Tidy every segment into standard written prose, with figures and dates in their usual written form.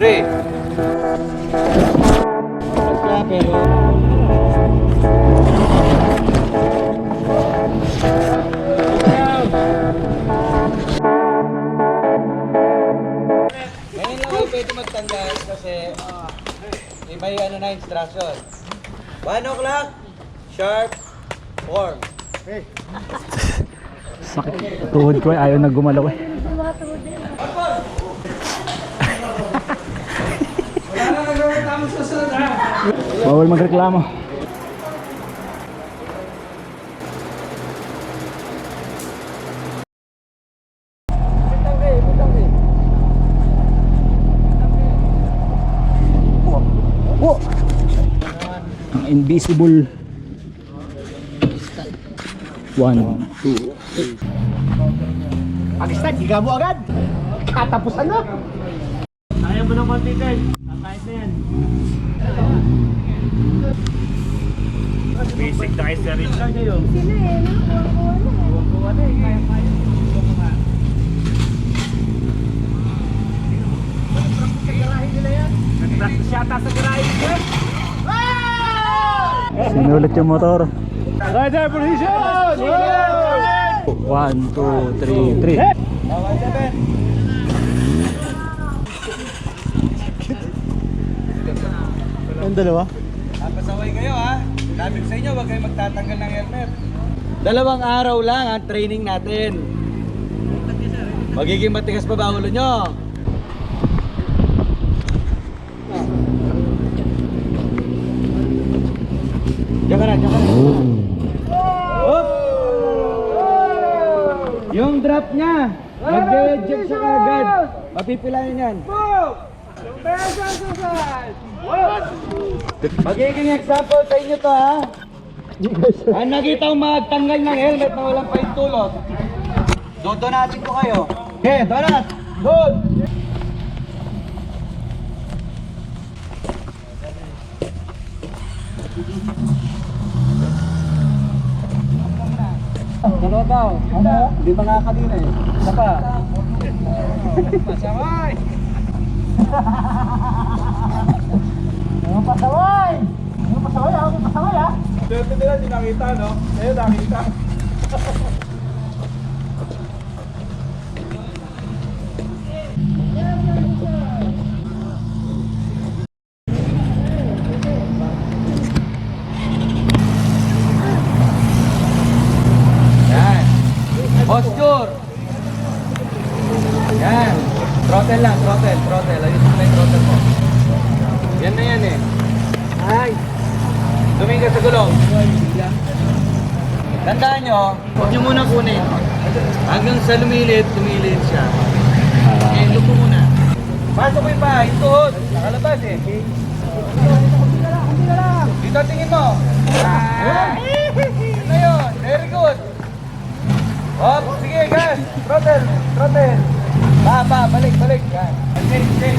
Pre. Ngayon lang ay pwede magtanggal kasi may ano na instruction. 1 o'clock, sharp, form. Sakit. Tuhod ko ayaw na gumalaw eh. Wala na nagawin tamo sa sunod ha. Bawal magreklamo. Oh! Ang invisible. 1, 2, 3. Pag-start, higa mo agad. Katapusan na. Ayaw mo ng konti, Carl. Kahit na yan. Basic na kayo sa rin lang kayo. Sila eh, no? Kuha na eh. Kaya-kaya. Nag-practice nila yan. Nag-practice yata sa garahe nila. Sinulit yung motor. Rider position! 1, 2, 3, 3. Bawal 7. Ang dalawa? Pasaway kayo ha. Sabi ko sa inyo, huwag kayo magtatanggal ng helmet. 2 araw lang ang training natin. Magiging matigas pa ba ulo nyo? Diyan ka na, diyan ka na. Hop! Yung drop niya, mag-eject siya agad. Mapipilayan yan. Magiging example sa inyo to ha. Ang nakita ko magtanggal ng helmet na walang paintulot, dodonatin ko kayo. Okay, donat! Good! Dalawa daw. Ano? Hindi makakadina eh. Isa pa. Pasaway! Ano pasaway? Ano pasaway? Ako pasaway ha? Swerte nila, di nakita no? Ayun, nakita. Yan. Posture. Yan. Throttle lang, throttle. Ayun mo na yung throttle mo. Yan na yan eh. Ay! Tumingin ka sa gulong. Tandaan nyo, huwag nyo muna kunin. Hanggang sa lumilit siya. Okay, lupo muna. Pasok mo yung paa, yung tuhod. Nakalabas eh. Dito tingin mo. Yun na yun. Very good. Hop, sige, gas. Throttle. Balik. Yan. Stay.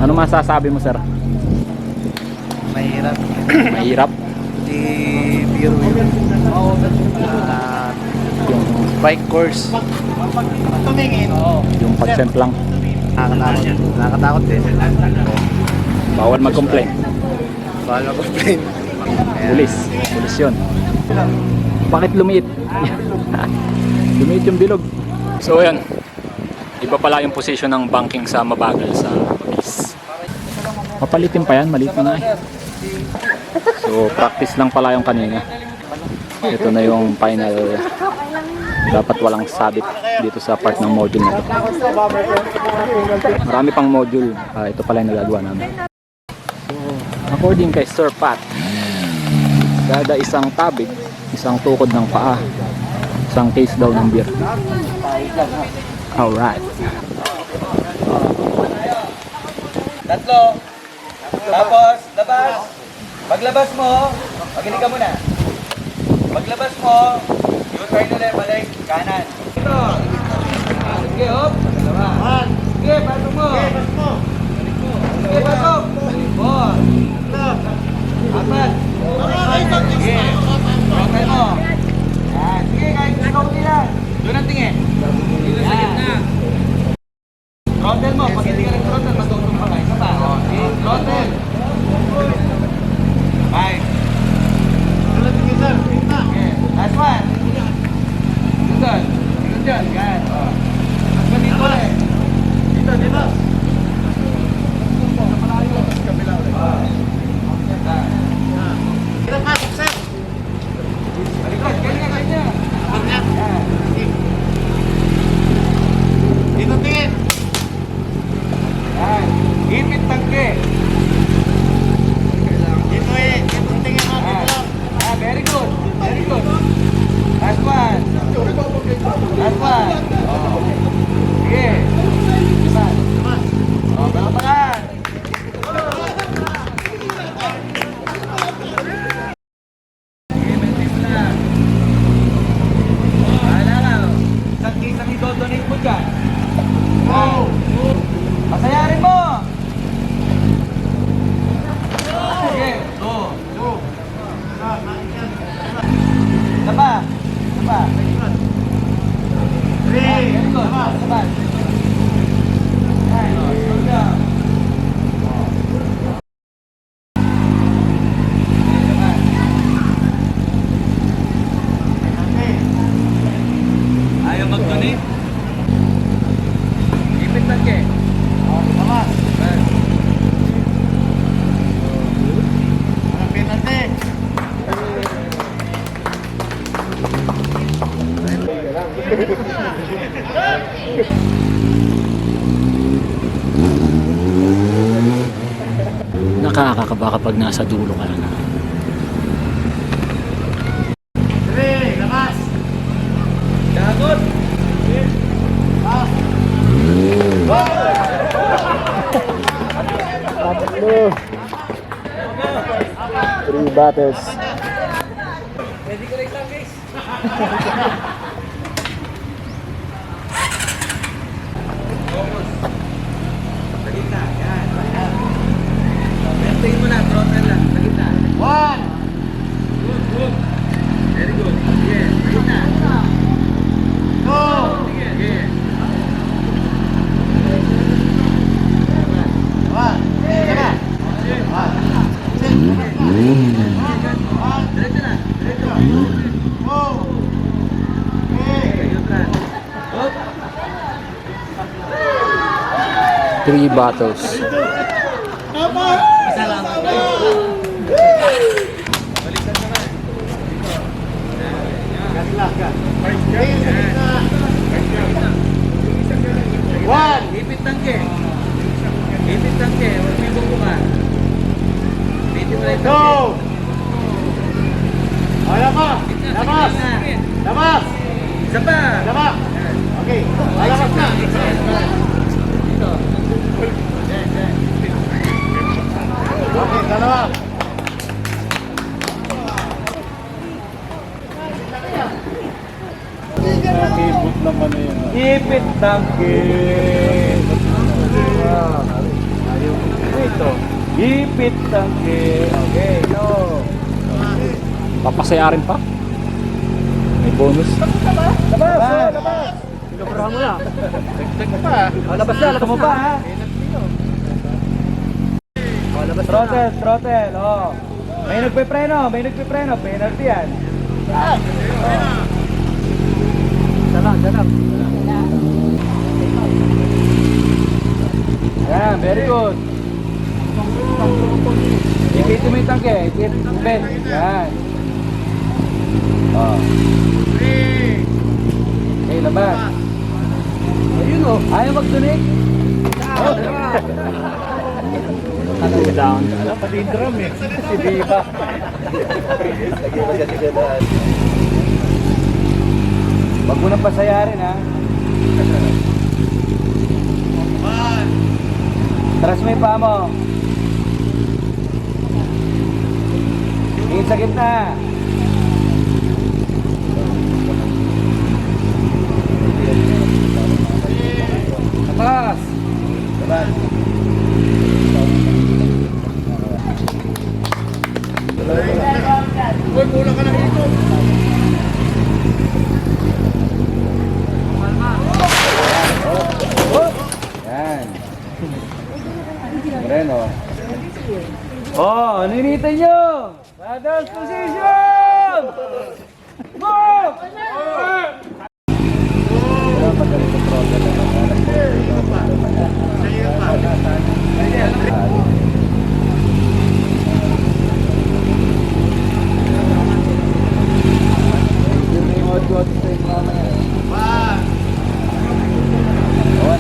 Ano masasabi mo, sir? Mahirap. Mahirap. Di biro yun. Yung bike course. Tumingin. Yung pag-sent lang. Nakakatakot din. Bawal mag-complain. Bawal mag-complain. Pulis yun. Bakit lumiit? Lumiit yung bilog. So ayan, iba pala yung position ng banking sa mabagal sa mabilis. Papalitin pa yan, maliit na eh. So practice lang pala yung kanina. Ito na yung final. Dapat walang sabit dito sa part ng module na ito. Marami pang module. Ito pala yung nagagawa namin. So, according kay Sir Pat, kada isang tabig, isang tukod ng paa, isang case daw ng beer. Alright. 3. Tapos, labas. Paglabas mo, makinig ka muna. Paglabas mo, U-turn ulit, balik, kanan. Ito. Sige, hop. Dalawa. Sige, pasok mo. Sige, pasok. Ball. Apat. Sige. Okay mo. Yan. Sige, kahit ikaw nila. Doon ang tingin. Dito sa gitna. Throttle mo. Pag hindi ka nag-throttle, matutong pa ka. Isa pa. Throttle. 5. Okay. Last one. Sunod. Sunod dyan. Yan. Last one dito ulit. Dito. Baliktad. Kanya. Yan. Yan. Ipit tangke. Ah, very good. Very good. Last one. Last one. Oh. Sige. Diba? Oh, balapakan. Sige, maintain mo lang. Bahala ka. Isang i-donate mo dyan. Oh. Pasayarin mo. Sige. Go. Isa pa. Very good. Isa pa. Ay, slow down. Isa pa. Ayaw mag-donate? Ipit lang ke. Nakakakaba kapag nasa dulo ka na. Dagot. Three battles. Pwede ko lang guys. Sa gitna. Yan. Maintain mo na. Throttle lang. Sa gitna. Good. Very good. Sige. Sa gitna. Sige. Diretso na. Hop. 3 battles. Ipit tangke. Huwag may bubuka. Ipitin mo lang yung tangke. Labas! Isa pa. Okay, lalabas na. Dito. Okay, dalawa. Nakibot naman na yun. Ipit tangke. Ito. Ipit tangke. Okay, go. Papasayarin pa. May bonus. Labas. Pinabrahan mo na. Labas mo pa ha. Throttle. Oh. May nagpipreno. Penalty yan. Diyan lang. Yan, very good. Ipitin mo yung tangke. Ipit. Yan. Oh. Okay, labas. Ayun o. Ayaw mag-donate? Down. Pati yung drum eh. Si Diva. Wag mo nang pasayarin ha. Taras mo yung paa mo. Tingin sa gitna. Ayan o. Oh, ninitay nyo! Paddle position! Move!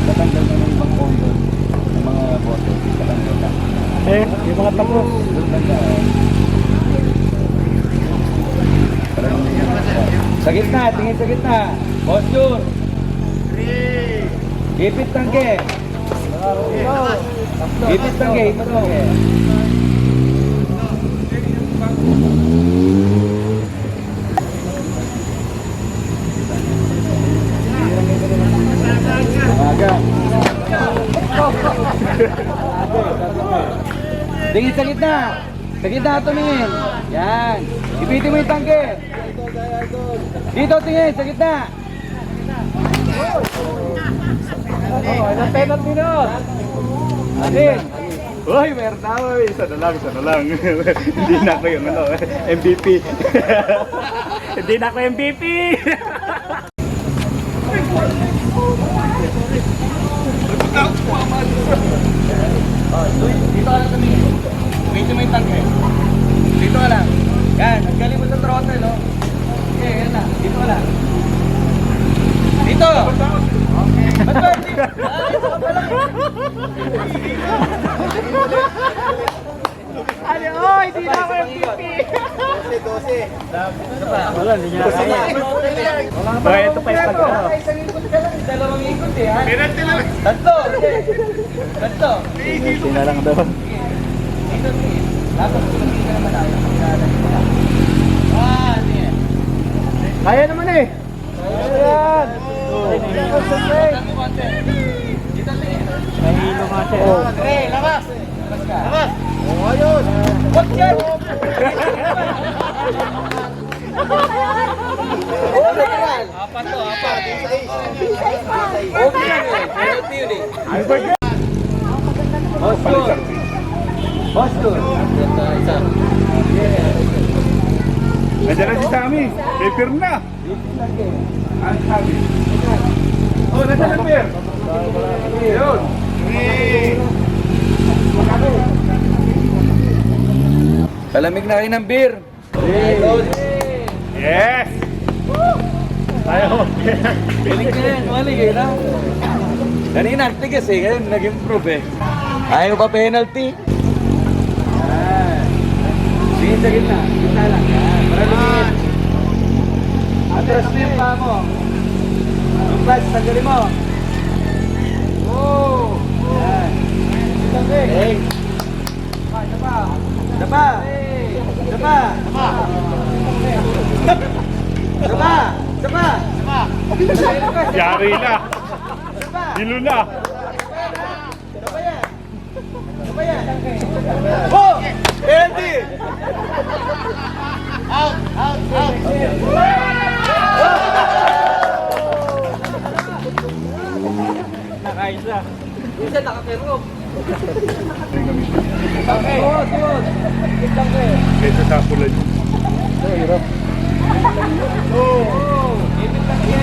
Tatanggal na ng ibang kondo ng mga bote. Tatanggal na. Eh, yung mga tapos. Sa gitna, tingin sa gitna. Posture. Ipit tangke. Ipit tangke, ipit tangke. Aga. Tingin sa gitna. Sa gitna tumingin. Yan. Ipitin mo yung tangke. Dito tingin, sa gitna. Oh, ilang penalty nun? Anin. Uy, meron na ako. Isa na lang. Hindi na ako yung MVP. Hindi na ako MVP. Dito ka lang tumingin. Ipitin mo yung tangke. Dito ka lang. Yan, naggaling mo sa throttle, no? Okay, yan na. Dito ka lang. Dito! Ba't ba? Dito ka pa lang. Ano, oh, hindi na ako MVP. 12. Wala, hindi niya Wala pa. Okay, ito pa yung pag- Isang ikot ka lang, dalawang ikot eh. Tatlo. Tatlo. Hindi na lang daw. Dito tingin. Dapat tumingin ka naman tayo. Sige. Kaya naman eh. Ayan. Dito tingin. Nahihilo nga siya. Oh. Tre, labas. Labas ka. Labas. Oh, ayun. Wag yan. Apat to, apat. Okay yan eh. Penalty yun eh. Posture. Posture. Isa. Nandiyan na si Sammy. Paper na. Ang Sammy. Oh, nandiyan na Per. Yun. Palamig na kayo ng beer. Yes. Tayo. Piling ka yan, malig eh, no? Kanina, tigas eh, ngayon nag-improve eh. Ayaw pa penalty. Yan. Tingin sa gitna, gitna lang. Yan, para lumingit. Atras mo yung paa mo. Yung clutch, tanggalin mo. Oh! Yan. Hey! Dapa! Dapa! Dapa! Dapa! Dapa! Yari na. Dilo na. Oh! Penalty! Out! Out! Out! Nakaisa. Isa nakakerop. Okay. Tuwod. Ito sa kulay. Oh! Ibig tangke.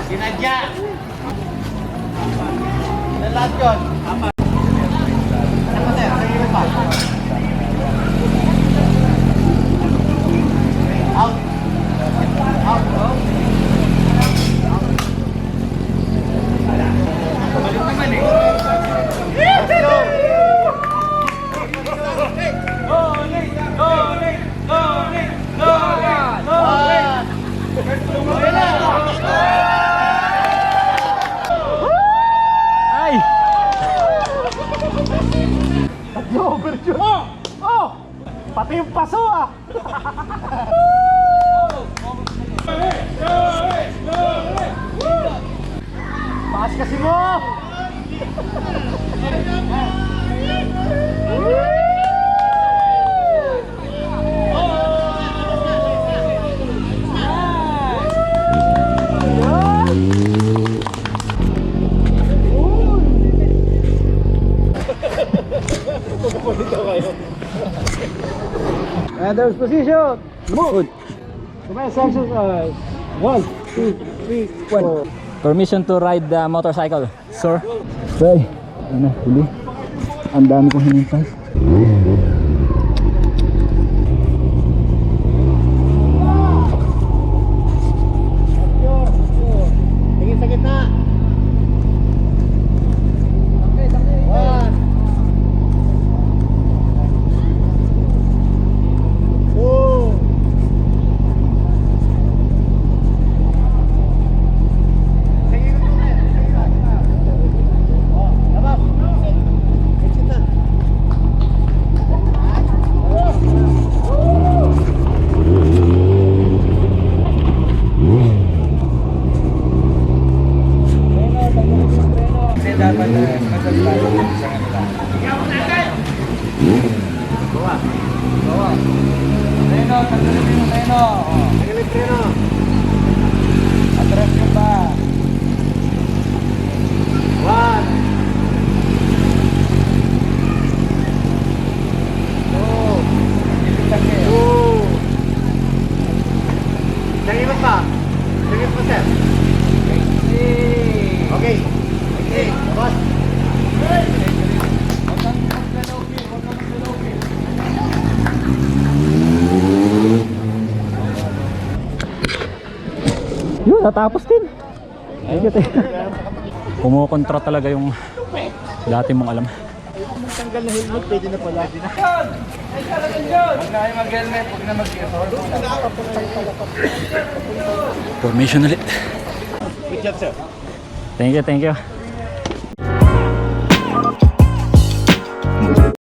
Sinadya! Ilan lahat yun? Apat. Ano sir? Ano yung pa? Out! Out! Balik naman eh. kasi mo! And there's position. Move. Commence exercise. 1, 2, 3, 4. Permission to ride the motorcycle, sir. Okay, ano, huli. Ang dami kong hinintay. Tingin sa gitna. 1, 2. Kasi dapat magagbago sa kanila. Bawa. Treno, tanggalin mo yung treno. Tanggalin preno. Atras mo pa. 1, 2. Tanggalin pa. Tanggalin pa, sir. Okay. Okay. Boss. Yun, natapos din. Thank you. Kumukontra talaga yung dati mong alam. Tanggal na helmet, pwede na pala. Huwag na kayo mag-helmet, huwag na mag-helmet. Formation ulit. Good job, sir. Thank you.